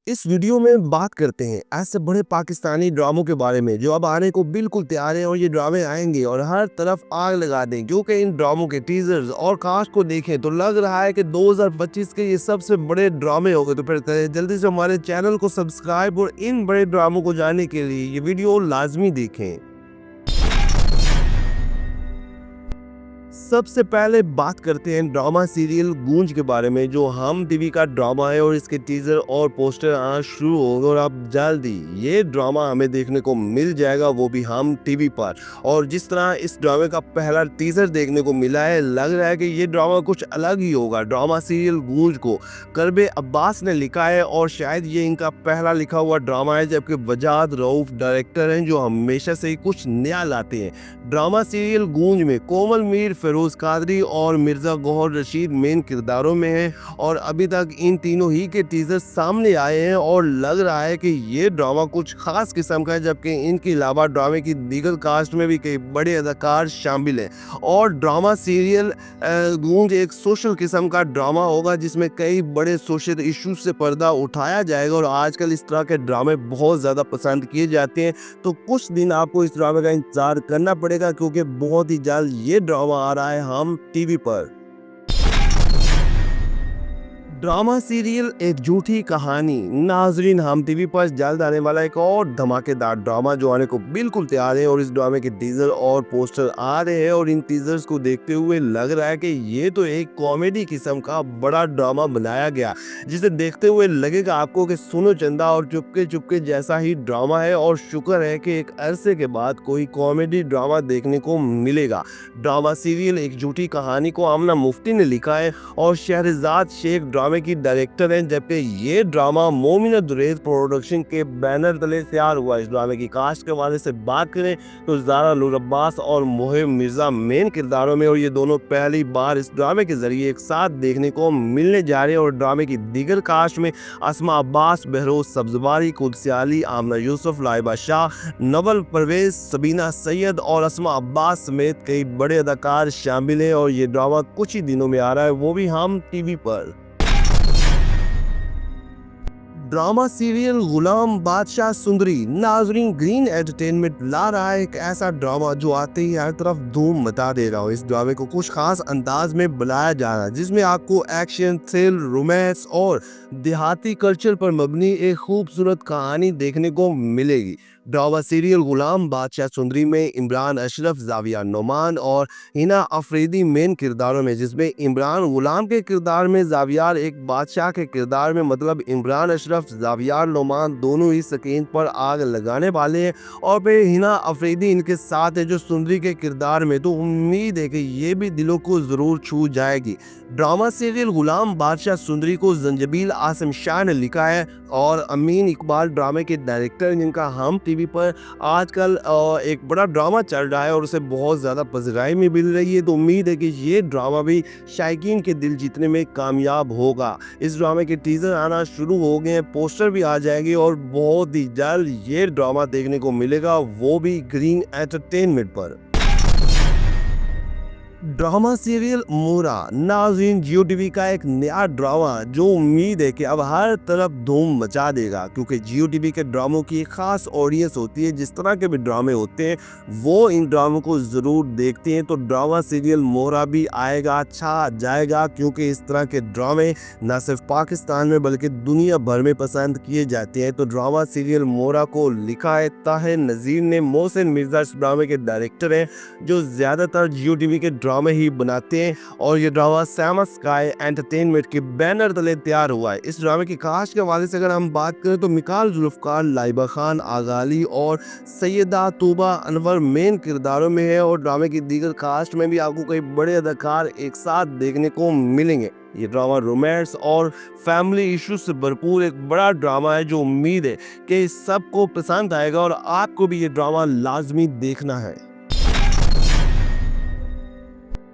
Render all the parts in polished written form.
इस वीडियो में बात करते हैं ऐसे बड़े पाकिस्तानी ड्रामों के बारे में जो अब आने को बिल्कुल तैयार हैं और ये ड्रामे आएंगे और हर तरफ आग लगा दें, क्योंकि इन ड्रामों के टीजर्स और कास्ट को देखें तो लग रहा है कि 2025 के ये सबसे बड़े ड्रामे हो गए। तो फिर जल्दी से हमारे चैनल को सब्सक्राइब और इन बड़े ड्रामों को जानने के लिए ये वीडियो लाजमी देखें। सबसे पहले बात करते हैं ड्रामा सीरियल गूंज के बारे में, जो हम टीवी का ड्रामा है और इसके टीजर और पोस्टर आना शुरू होंगे और अब जल्दी ये ड्रामा हमें देखने को मिल जाएगा, वो भी हम टीवी पर। और जिस तरह इस ड्रामे का पहला टीजर देखने को मिला है, लग रहा है कि ये ड्रामा कुछ अलग ही होगा। ड्रामा सीरियल गूंज को करबे अब्बास ने लिखा है और शायद ये इनका पहला लिखा हुआ ड्रामा है, जबकि वजाद रऊफ डायरेक्टर हैं जो हमेशा से ही कुछ नया लाते हैं। ड्रामा सीरियल गूंज में कोमल मीर, फिरोज कादरी और मिर्जा गौहर रशीद मेन किरदारों में हैं और अभी तक इन तीनों ही के टीजर सामने आए हैं और लग रहा है कि ये ड्रामा कुछ खास किस्म का है, जबकि इनके अलावा ड्रामे की दीगर कास्ट में भी कई बड़े अदाकार शामिल हैं। और ड्रामा सीरियल गूंज एक सोशल किस्म का ड्रामा होगा जिसमें कई बड़े सोशल इश्यूज से पर्दा उठाया जाएगा और आजकल इस तरह के ड्रामे बहुत ज़्यादा पसंद किए जाते हैं। तो कुछ दिन आपको इस ड्रामे का इंतजार करना पड़ेगा, क्योंकि बहुत ही जल्द ये ड्रामा आ रहा है हम टीवी पर। ड्रामा सीरियल एक झूठी कहानी नाजरीन, हम टीवी पर जल्द आने वाला एक और धमाकेदार ड्रामा जो आने को बिल्कुल तैयार है और इस ड्रामे के टीजर और पोस्टर आ रहे हैं और इन टीजर्स को देखते हुए लग रहा है कि ये तो एक कॉमेडी किस्म का बड़ा ड्रामा बनाया गया, जिसे देखते हुए लगेगा आपको कि सुनो चंदा और चुपके चुपके जैसा ही ड्रामा है। और शुक्र है कि एक अरसे के बाद कोई कॉमेडी ड्रामा देखने को मिलेगा। ड्रामा सीरियल एक झूठी कहानी को आमना मुफ्ती ने लिखा है और शहरजाद शेख ड्रामे की डायरेक्टर हैं, जबकि ये ड्रामा मोमिना दुरैद प्रोडक्शन के बैनर तले तैयार हुआ। इस ड्रामे की कास्ट के हवाले से बात करें तो ज़ारा नूर अब्बास और मोहिब मिर्जा मेन किरदारों में, और ये दोनों पहली बार इस ड्रामे के जरिए एक साथ देखने को मिलने जा रहे हैं। और ड्रामे की दीगर कास्ट में अस्मा अब्बास, बहरोज सब्जवारी, कुदसी अली, आमना यूसुफ, लाइबा शाह, नवल परवेज, सबीना सैयद और अस्मा अब्बास समेत कई बड़े अदाकार शामिल हैं। और ये ड्रामा कुछ ही दिनों में आ रहा है, वो भी हम टीवी पर। ड्रामा सीरियल गुलाम बादशाह सुंदरी नाजरीन, ग्रीन एंटरटेनमेंट ला रहा है एक ऐसा ड्रामा जो आते ही हर तरफ धूम मचा दे रहा हो। इस ड्रामे को कुछ खास अंदाज में बनाया जा रहा है, जिसमें आपको एक्शन, थ्रिल, रोमांस और देहाती कल्चर पर मबनी एक खूबसूरत कहानी देखने को मिलेगी। ड्रामा सीरियल गुलाम बादशाह सुंदरी में इमरान अशरफ, जाविया नोमान और हिना अफरीदी मेन किरदारों में, जिसमें इमरान गुलाम के किरदार में, जावियार एक बादशाह के किरदार में। मतलब इमरान अशरफ, जावियार नोमान दोनों ही स्क्रीन पर आग लगाने वाले हैं और फिर हिना अफरीदी इनके साथ है जो सुंदरी के किरदार में। तो उम्मीद है कि ये भी दिलों को ज़रूर छू जाएगी। ड्रामा सीरियल गुलाम बादशाह सुंदरी को जंजबील आसिम शाह ने लिखा है और अमीन इकबाल ड्रामे के डायरेक्टर, जिनका हम टीवी पर आजकल एक बड़ा ड्रामा चल रहा है और उसे बहुत ज़्यादा पज़राई में मिल रही है। तो उम्मीद है कि ये ड्रामा भी शायकीन के दिल जीतने में कामयाब होगा। इस ड्रामे के टीज़र आना शुरू हो गए हैं, पोस्टर भी आ जाएंगे और बहुत ही जल्द ये ड्रामा देखने को मिलेगा, वो भी ग्रीन एंटरटेनमेंट पर। ड्रामा सीरियल मोरा नाज़रीन, जियो टीवी का एक नया ड्रामा जो उम्मीद है कि अब हर तरफ धूम मचा देगा, क्योंकि जियो टीवी के ड्रामों की एक खास ऑडियंस होती है। जिस तरह के भी ड्रामे होते हैं वो इन ड्रामों को ज़रूर देखते हैं। तो ड्रामा सीरियल मोरा भी आएगा, अच्छा जाएगा, क्योंकि इस तरह के ड्रामे न सिर्फ पाकिस्तान में बल्कि दुनिया भर में पसंद किए जाते हैं। तो ड्रामा सीरियल मोरा को लिखा है ताहिर नज़ीर ने। मोहसिन मिर्जा इस ड्रामे के डायरेक्टर हैं जो ज़्यादातर जियो टीवी के ड्रामे ही बनाते हैं और ये ड्रामा सैमा स्काई एंटरटेनमेंट के बैनर तले तैयार हुआ है। इस ड्रामे की कास्ट के हवाले से अगर हम बात करें तो मिकाल जुल्फकार, लाइबा खान आगाली और सैयदा तूबा अनवर मेन किरदारों में है और ड्रामे की दीगर कास्ट में भी आपको कई बड़े अदाकार एक साथ देखने को मिलेंगे। ये ड्रामा रोमांस और फैमिली इश्यूज से भरपूर एक बड़ा ड्रामा है जो उम्मीद है कि सबको पसंद आएगा और आपको भी ये ड्रामा लाजमी देखना है।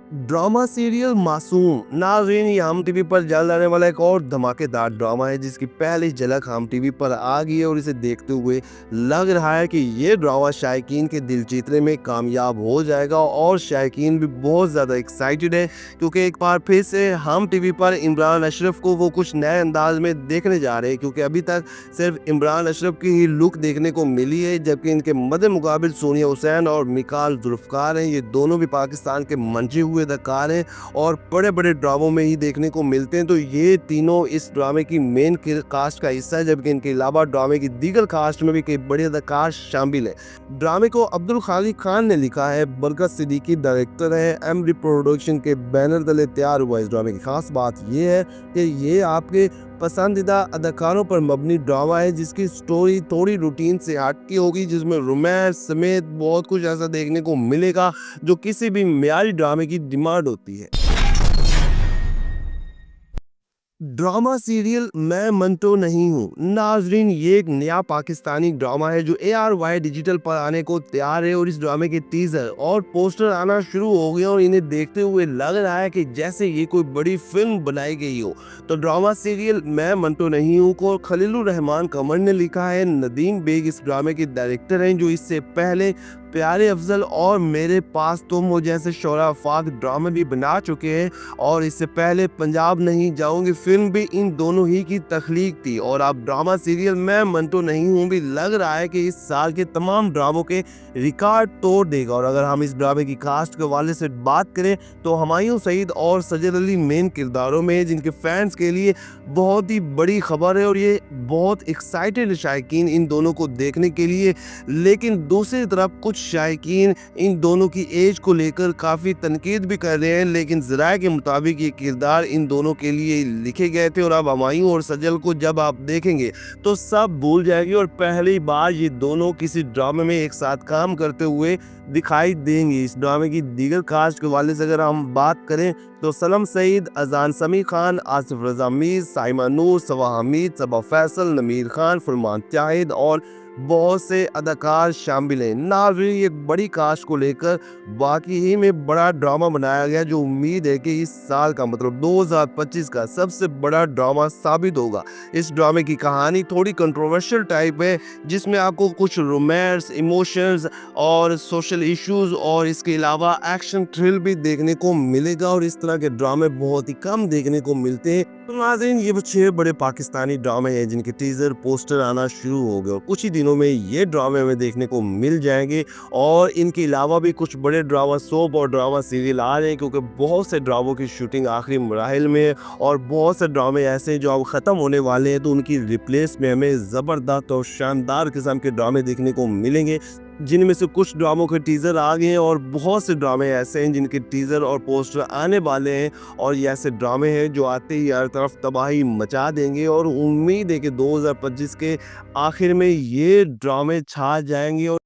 ड्रामा सीरियल मासूम नाज़रीन, ये हम टीवी पर जल्द आने वाला एक और धमाकेदार ड्रामा है जिसकी पहली झलक हम टीवी पर आ गई है और इसे देखते हुए लग रहा है कि ये ड्रामा शायकीन के दिल जीतने में कामयाब हो जाएगा और शायकीन भी बहुत ज़्यादा एक्साइटेड है क्योंकि एक बार फिर से हम टीवी पर इमरान अशरफ को वो कुछ नए अंदाज में देखने जा रहे हैं, क्योंकि अभी तक सिर्फ इमरान अशरफ की ही लुक देखने को मिली है, जबकि इनके मद्दे मुकाबिल सोनिया हुसैन और मिकाल जुल्फ़कार हैं। ये दोनों भी पाकिस्तान के मंचे हुए अदाकार हैं और बड़े-बड़े ड्रामों में ही देखने को मिलते हैं। तो ये तीनों इस ड्रामे की मेन कास्ट का हिस्सा है, जबकि इनके अलावा ड्रामे की दीगर कास्ट में भी कई बड़े अदाकार शामिल हैं। ड्रामे को अब्दुल खालिक खान ने लिखा है, बरकत सिद्दीकी डायरेक्टर है, एमडी प्रोडक्शन के बैनर तले तैयार हुआ इस ड्रामे की खास बात ये है कि ये आपके पसंदीदा अदाकारों पर मबनी ड्रामा है जिसकी स्टोरी थोड़ी रूटीन से हटके होगी, जिसमें रोमांस समेत बहुत कुछ ऐसा देखने को मिलेगा जो किसी भी मियारी ड्रामे की डिमांड होती है। ड्रामा सीरियल मैं मंटो नहीं हूँ नाजरीन, ये एक नया पाकिस्तानी ड्रामा है जो ARY डिजिटल पर आने को तैयार है और इस ड्रामे के टीजर और पोस्टर आना शुरू हो गए और इन्हें देखते हुए लग रहा है कि जैसे ये कोई बड़ी फिल्म बनाई गई हो। तो ड्रामा सीरियल मैं मंटो नहीं हूँ को खलीलुर रहमान कमर ने लिखा है। नदीम बेग इस ड्रामे के डायरेक्टर हैं जो इससे पहले प्यारे अफजल और मेरे पास तुम हो जैसे शोरा फाक ड्रामे भी बना चुके हैं और इससे पहले पंजाब नहीं जाऊंगी फिल्म भी इन दोनों ही की तख्लीक थी। और अब ड्रामा सीरियल मैं मंटो नहीं हूँ भी लग रहा है कि इस साल के तमाम ड्रामों के रिकॉर्ड तोड़ देगा। और अगर हम इस ड्रामे की कास्ट के हवाले से बात करें तो हुमायूं सईद और सजद अली मेन किरदारों में, जिनके फैंस के लिए बहुत ही बड़ी खबर है और ये बहुत एक्साइटेड शायकीन इन दोनों को देखने के लिए। लेकिन दूसरी तरफ कुछ शायकीन इन दोनों की एज को लेकर काफ़ी तनकीद भी कर रहे हैं, लेकिन ज़राए के मुताबिक ये किरदार इन दोनों के लिए लिखे गए थे और अब हुमायूं और सजल को जब आप देखेंगे तो सब भूल जाएंगे और पहली बार ये दोनों किसी ड्रामे में एक साथ काम करते हुए दिखाई देंगे। इस ड्रामे की दीगर कास्ट के हवाले से अगर हम बात करें तो सलम सईद, अजान समी खान, आसिफ रजा मीर, साइमा नूर, सवा हमीद, सबा फैसल, नमीर खान, फरमान जाहिद और बहुत से अदाकार शामिल हैं। नाज़रीन, ये बड़ी कास्ट को लेकर वाकई ही में बड़ा ड्रामा बनाया गया जो उम्मीद है कि इस साल का मतलब 2025 का सबसे बड़ा ड्रामा साबित होगा। इस ड्रामे की कहानी थोड़ी कंट्रोवर्शियल टाइप है जिसमें आपको कुछ रोमांस, इमोशंस और सोशल इश्यूज और इसके अलावा एक्शन थ्रिल भी देखने को मिलेगा और इस तरह के ड्रामे बहुत ही कम देखने को मिलते हैं। तो नाज़रीन, ये वो 6 बड़े पाकिस्तानी ड्रामे हैं जिनके टीजर पोस्टर आना शुरू हो गए और कुछ ही दिनों में ये ड्रामे हमें देखने को मिल जाएंगे। और इनके अलावा भी कुछ बड़े ड्रामा सोप और ड्रामा सीरियल आ रहे हैं, क्योंकि बहुत से ड्रामों की शूटिंग आखिरी मराहिल में है और बहुत से ड्रामे ऐसे हैं जो अब ख़त्म होने वाले हैं, तो उनकी रिप्लेस में हमें ज़बरदस्त और शानदार किस्म के ड्रामे देखने को मिलेंगे, जिनमें से कुछ ड्रामों के टीज़र आ गए हैं और बहुत से ड्रामे ऐसे हैं जिनके टीज़र और पोस्टर आने वाले हैं। और ये ऐसे ड्रामे हैं जो आते ही हर तरफ तबाही मचा देंगे और उम्मीद है कि 2025 के आखिर में ये ड्रामे छा जाएंगे और